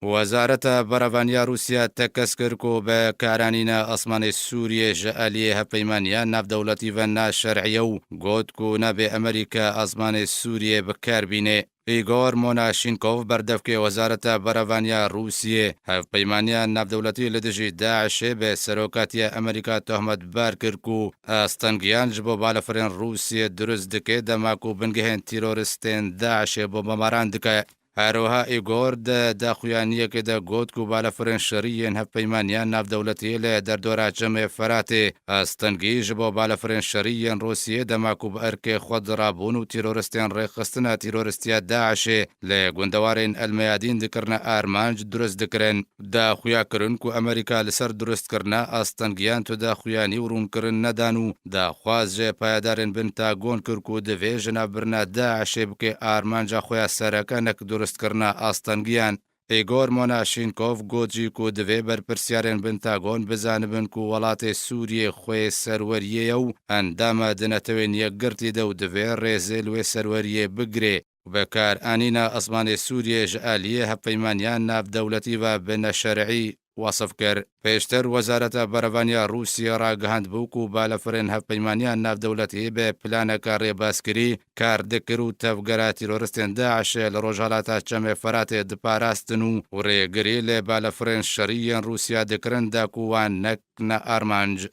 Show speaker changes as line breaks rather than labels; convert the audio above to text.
وزارة برافانیا روسیا تکس کرد که به کارانینا اسمان سوریه جعالیه هپیمانیا ناف دولتی و ناشرعیه و گوت که نبی امریکا اسمان سوریه بکار بینه. ایگور موناشینکوف بردفکه وزارت برافانیا روسیه هفپیمانیا نافدولتی لدجی داعش به سروکاتی امریکا تهمت بار کرد که استنگیان جبو بالفرین روسیه درست دکه دماکو بنگهن تیرورستین داعش بو بماران دکه. هروها ایگور دا خویانیه که دا گوت کو بالفرین شریین هفپیمانیا نافدولتی ل در دورا جمع فرات استنگی جبو بالفرین شریین روسیه دماکو بارک خود رابون و تیرورستین ریخستنا تیرورستیا داعش لگوندوارین الميادين ذكرنا آرمانج درست ذكرن دا خویا کرن کو امریکا لسر درست کرنا استنگیان تو دا خویانی ورون کرن ندانو دا خواز جه پایدارن بنتاگون کرکو دوی جنابرنا داعش بکه آرمانجا خویا سرکانک درست کرنا استنگیان. ایگور موناشینکوف گوتجی کو دوی برپرسیارن بنتاگون بزانبن کو ولات سوریه خوی سروریه و اندام دنتوین یک گرتی دو دوی ریزیلوی سروریه بگره. بكار آنينا أسمان سوريا جالية هپيمانيان ناف دولتي و بن شرعي وصف كر پیشتر وزارت برافانیا روسیه را گهاند بوکو بالفرین هپیمانیان ناف دولتی به پلان کاری باسکری کار دکرو تفگرات تیرورستین داعش لروجالاتا چم فرات دپاراستنو و ریگری لبالفرین شریین روسیا دکرن دا کوان نک نا آرمانج.